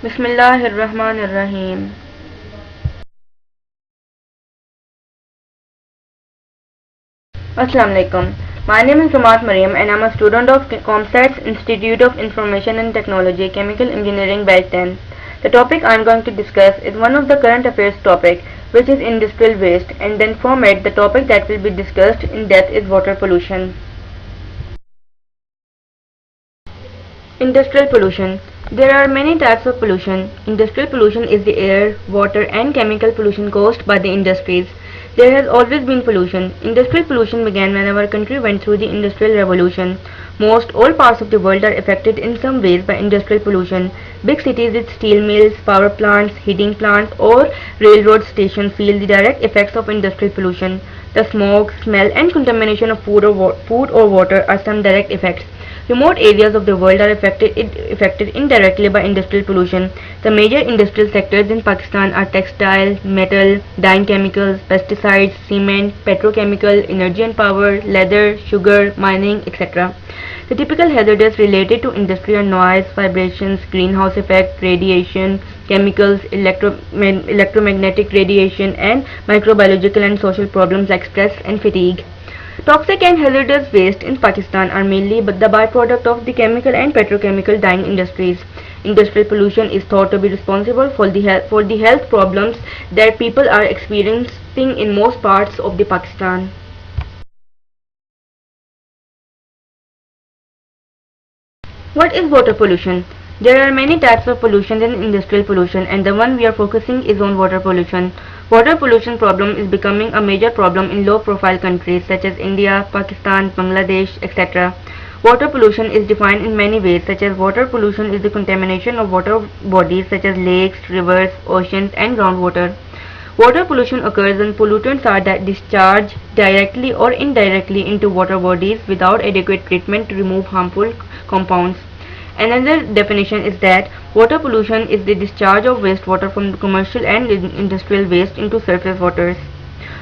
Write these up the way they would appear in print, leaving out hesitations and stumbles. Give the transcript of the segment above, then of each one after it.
Bismillahirrahmanirrahim. Assalamu alaikum. My name is Ramat Mariam and I'm a student of ComStat's Institute of Information and Technology, Chemical Engineering Batch 10. The topic I'm going to discuss is one of the current affairs topic, which is industrial waste, and then format the topic that will be discussed in depth is water pollution. Industrial pollution. There are many types of pollution. Industrial pollution is the air, water and chemical pollution caused by the industries. There has always been pollution. Industrial pollution began when our country went through the Industrial Revolution. Most all parts of the world are affected in some ways by industrial pollution. Big cities with steel mills, power plants, heating plants or railroad stations feel the direct effects of industrial pollution. The smoke, smell and contamination of food or water are some direct effects. Remote areas of the world are affected indirectly by industrial pollution. The major industrial sectors in Pakistan are textile, metal, dyeing chemicals, pesticides, cement, petrochemical, energy and power, leather, sugar, mining, etc. The typical hazards related to industry are noise, vibrations, greenhouse effect, radiation, chemicals, electromagnetic radiation, and microbiological and social problems like stress and fatigue. Toxic and hazardous waste in Pakistan are mainly the byproduct of the chemical and petrochemical dyeing industries. Industrial pollution is thought to be responsible for the health problems that people are experiencing in most parts of the Pakistan. What is water pollution? There are many types of pollution in industrial pollution, and the one we are focusing is on water pollution. Water pollution problem is becoming a major problem in low-profile countries such as India, Pakistan, Bangladesh, etc. Water pollution is defined in many ways, such as water pollution is the contamination of water bodies such as lakes, rivers, oceans, and groundwater. Water pollution occurs when pollutants are discharged directly or indirectly into water bodies without adequate treatment to remove harmful compounds. Another definition is that water pollution is the discharge of wastewater from commercial and industrial waste into surface waters.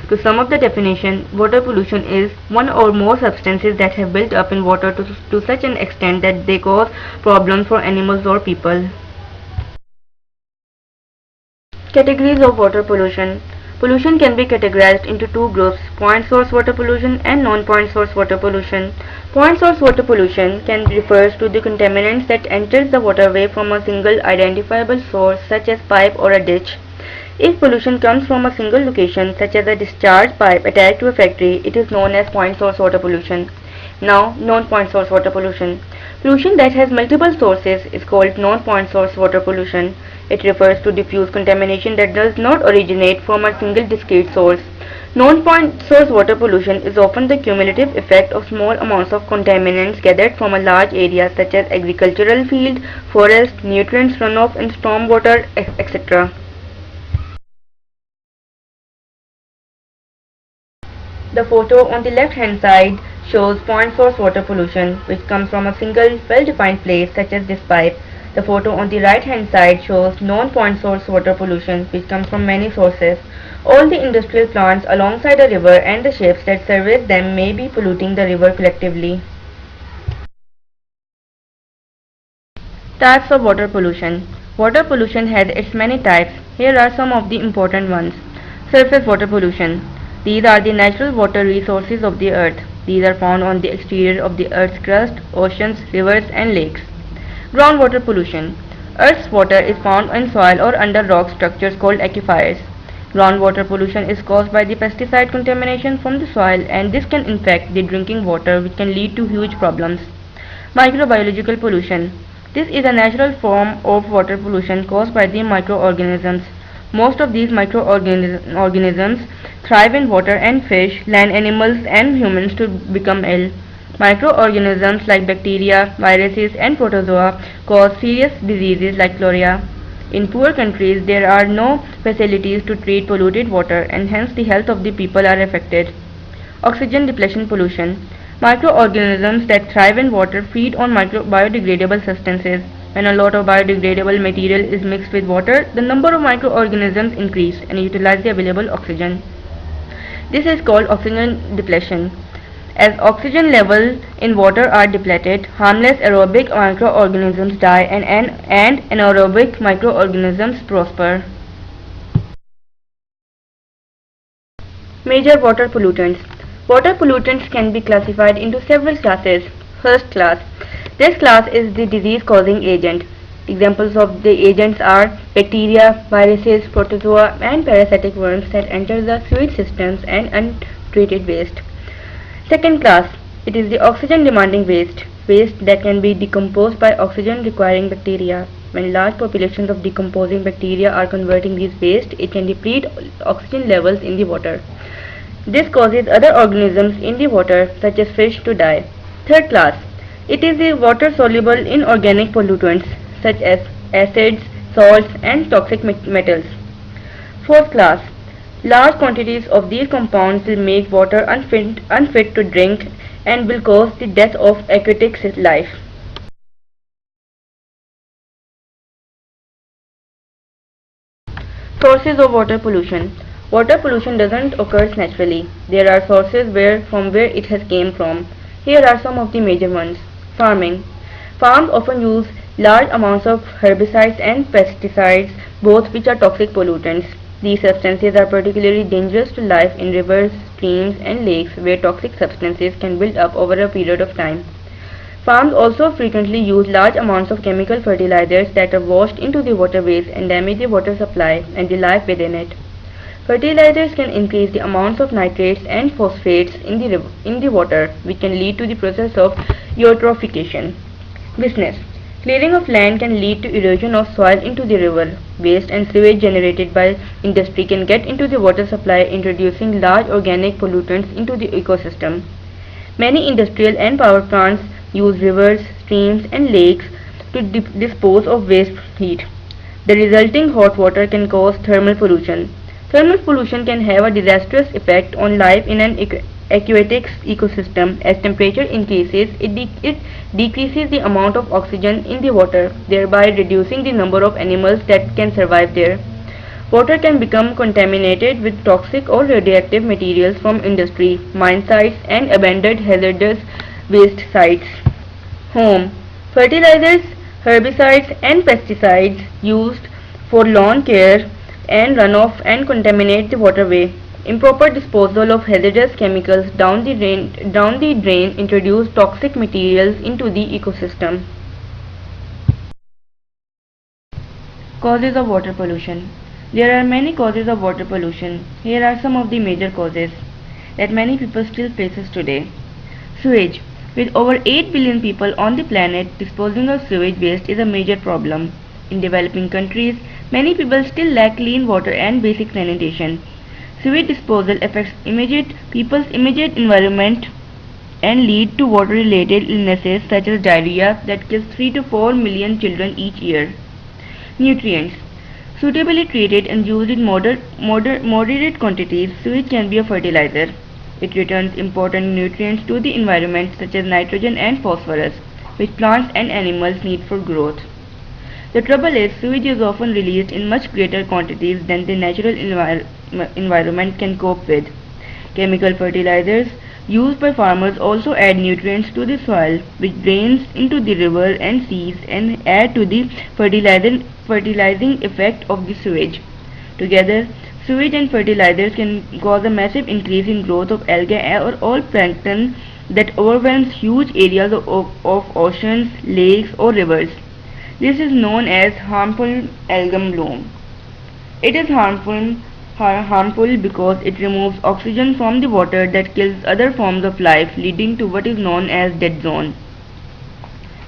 To sum up the definition, water pollution is one or more substances that have built up in water to such an extent that they cause problems for animals or people. Categories of water pollution. Pollution can be categorized into two groups, point source water pollution and non-point source water pollution. Point source water pollution can refers to the contaminants that enters the waterway from a single identifiable source such as pipe or a ditch. If pollution comes from a single location such as a discharge pipe attached to a factory, it is known as point source water pollution. Now, non-point source water pollution. Pollution that has multiple sources is called non-point source water pollution. It refers to diffuse contamination that does not originate from a single discrete source. Non-point source water pollution is often the cumulative effect of small amounts of contaminants gathered from a large area such as agricultural field, forest, nutrients runoff and storm water, etc. The photo on the left hand side shows point source water pollution which comes from a single well-defined place such as this pipe. The photo on the right hand side shows non-point source water pollution which comes from many sources. All the industrial plants alongside a river and the ships that service them may be polluting the river collectively. Types of water pollution. Water pollution has its many types. Here are some of the important ones. Surface water pollution. These are the natural water resources of the earth. These are found on the exterior of the earth's crust, oceans, rivers and lakes. Groundwater pollution. Earth's water is found in soil or under rock structures called aquifers. Groundwater pollution is caused by the pesticide contamination from the soil, and this can infect the drinking water, which can lead to huge problems. Microbiological pollution. This is a natural form of water pollution caused by the microorganisms. Most of these microorganisms thrive in water and fish, land animals and humans to become ill. Microorganisms like bacteria, viruses and protozoa cause serious diseases like cholera. In poor countries, there are no facilities to treat polluted water, and hence the health of the people are affected. Oxygen depletion pollution. Microorganisms that thrive in water feed on biodegradable substances. When a lot of biodegradable material is mixed with water, the number of microorganisms increase and utilize the available oxygen. This is called oxygen depletion. As oxygen levels in water are depleted, harmless aerobic microorganisms die and anaerobic microorganisms prosper. Major water pollutants. Water pollutants can be classified into several classes. First class. This class is the disease-causing agent. Examples of the agents are bacteria, viruses, protozoa, and parasitic worms that enter the sewage systems and untreated waste. Second class. It is the oxygen-demanding waste. Waste that can be decomposed by oxygen-requiring bacteria. When large populations of decomposing bacteria are converting these waste, it can deplete oxygen levels in the water. This causes other organisms in the water, such as fish, to die. Third class. It is the water-soluble inorganic pollutants, such as acids, salts, and toxic metals. Fourth class. Large quantities of these compounds will make water unfit to drink and will cause the death of aquatic life. Sources of water pollution. Water pollution doesn't occur naturally. There are sources from where it has came from. Here are some of the major ones. Farming. Farms often use large amounts of herbicides and pesticides, both which are toxic pollutants. These substances are particularly dangerous to life in rivers, streams, and lakes where toxic substances can build up over a period of time. Farms also frequently use large amounts of chemical fertilizers that are washed into the waterways and damage the water supply and the life within it. Fertilizers can increase the amounts of nitrates and phosphates in the water, which can lead to the process of eutrophication. Business. Clearing of land can lead to erosion of soil into the river. Waste and sewage generated by industry can get into the water supply, introducing large organic pollutants into the ecosystem. Many industrial and power plants use rivers, streams, and lakes to dispose of waste heat. The resulting hot water can cause thermal pollution. Thermal pollution can have a disastrous effect on life in an aquatic ecosystem. As temperature increases, it decreases the amount of oxygen in the water, thereby reducing the number of animals that can survive there. Water can become contaminated with toxic or radioactive materials from industry, mine sites, and abandoned hazardous waste sites. Home. Fertilizers, herbicides, and pesticides used for lawn care and runoff and contaminate the waterway. Improper disposal of hazardous chemicals down the drain introduce toxic materials into the ecosystem. Causes of water pollution. There are many causes of water pollution. Here are some of the major causes that many people still faces today. Sewage. With over 8 billion people on the planet, disposing of sewage waste is a major problem. In developing countries, many people still lack clean water and basic sanitation. Sewage disposal affects people's immediate environment and lead to water-related illnesses such as diarrhea that kills 3 to 4 million children each year. Nutrients. Suitably treated and used in moderate quantities, sewage can be a fertilizer. It returns important nutrients to the environment such as nitrogen and phosphorus, which plants and animals need for growth. The trouble is, sewage is often released in much greater quantities than the natural environment can cope with. Chemical fertilizers used by farmers also add nutrients to the soil, which drains into the river and seas and add to the fertilizing effect of the sewage. Together, sewage and fertilizers can cause a massive increase in growth of algae or all plankton that overwhelms huge areas of oceans, lakes, or rivers. This is known as harmful algal bloom. It is harmful because it removes oxygen from the water that kills other forms of life, leading to what is known as dead zone.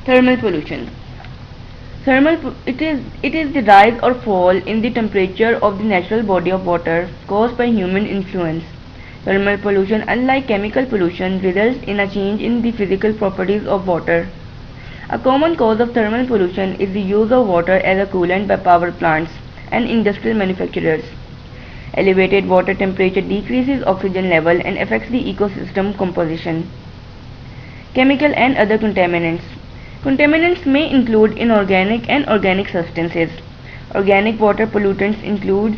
Thermal pollution. It is the rise or fall in the temperature of the natural body of water caused by human influence. Thermal pollution, unlike chemical pollution, results in a change in the physical properties of water. A common cause of thermal pollution is the use of water as a coolant by power plants and industrial manufacturers. Elevated water temperature decreases oxygen level and affects the ecosystem composition. Chemical and other contaminants. Contaminants may include inorganic and organic substances. Organic water pollutants include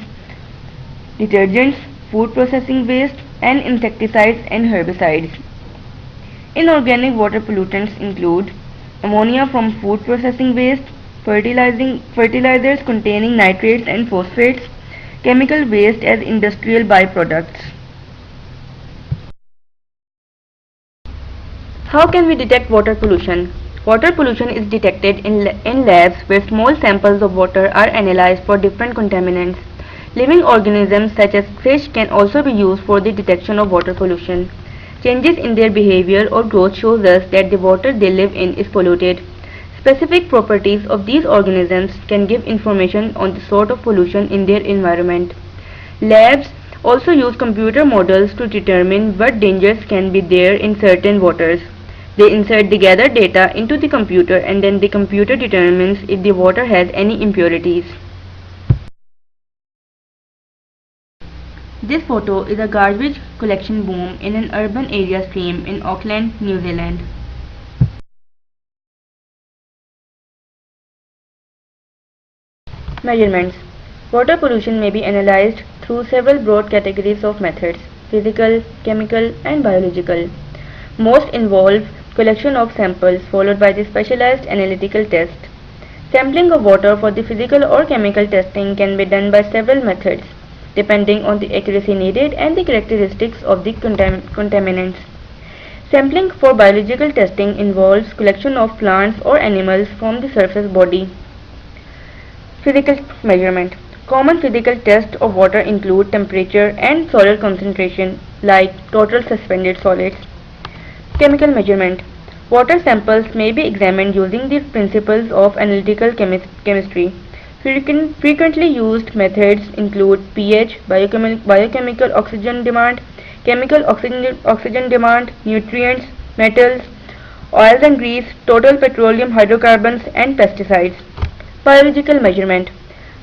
detergents, food processing waste, and insecticides and herbicides. Inorganic water pollutants include ammonia from food processing waste, fertilizers containing nitrates and phosphates, chemical waste as industrial byproducts. How can we detect water pollution? Water pollution is detected in labs where small samples of water are analyzed for different contaminants. Living organisms such as fish can also be used for the detection of water pollution. Changes in their behavior or growth shows us that the water they live in is polluted. Specific properties of these organisms can give information on the sort of pollution in their environment. Labs also use computer models to determine what dangers can be there in certain waters. They insert the gathered data into the computer and then the computer determines if the water has any impurities. This photo is a garbage collection boom in an urban area stream in Auckland, New Zealand. Measurements. Water pollution may be analyzed through several broad categories of methods: physical, chemical, and biological. Most involve collection of samples followed by the specialized analytical test. Sampling of water for the physical or chemical testing can be done by several methods, depending on the accuracy needed and the characteristics of the contaminants. Sampling for biological testing involves collection of plants or animals from the surface body. Physical measurement. Common physical tests of water include temperature and solid concentration, like total suspended solids. Chemical measurement. Water samples may be examined using the principles of analytical chemistry. Frequently used methods include pH, biochemical oxygen demand, chemical oxygen demand, nutrients, metals, oils and grease, total petroleum hydrocarbons, and pesticides. Biological measurement.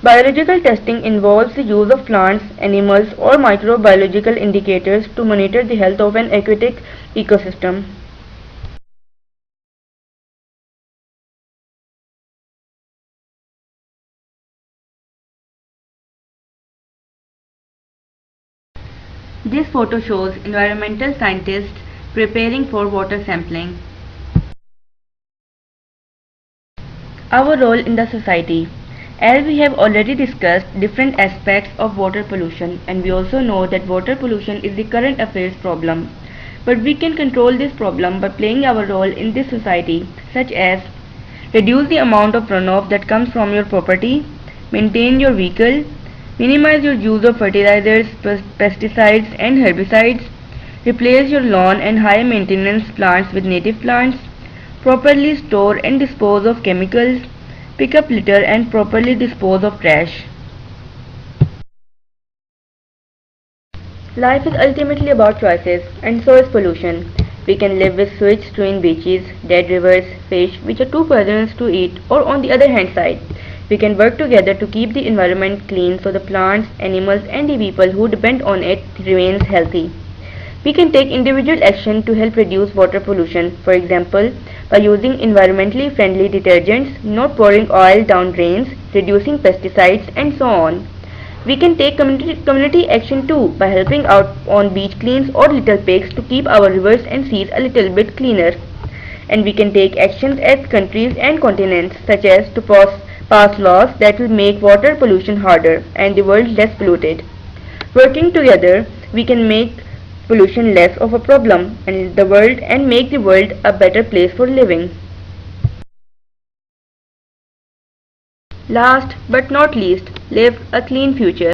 Biological testing involves the use of plants, animals, or microbiological indicators to monitor the health of an aquatic ecosystem. This photo shows environmental scientists preparing for water sampling. Our role in the society. As we have already discussed different aspects of water pollution, and we also know that water pollution is the current affairs problem. But we can control this problem by playing our role in this society, such as reduce the amount of runoff that comes from your property, maintain your vehicle, minimize your use of fertilizers, pesticides and herbicides, replace your lawn and high maintenance plants with native plants, properly store and dispose of chemicals, pick up litter and properly dispose of trash. Life is ultimately about choices, and so is pollution. We can live with sewage strewn beaches, dead rivers, fish which are too poisonous to eat, or on the other hand side, we can work together to keep the environment clean so the plants, animals and the people who depend on it remains healthy. We can take individual action to help reduce water pollution, for example, by using environmentally friendly detergents, not pouring oil down drains, reducing pesticides and so on. We can take community action too by helping out on beach cleans or little pigs to keep our rivers and seas a little bit cleaner. And we can take actions at countries and continents such as to pass laws that will make water pollution harder and the world less polluted. Working together, we can make pollution less of a problem and make the world a better place for living. Last but not least, live a clean future.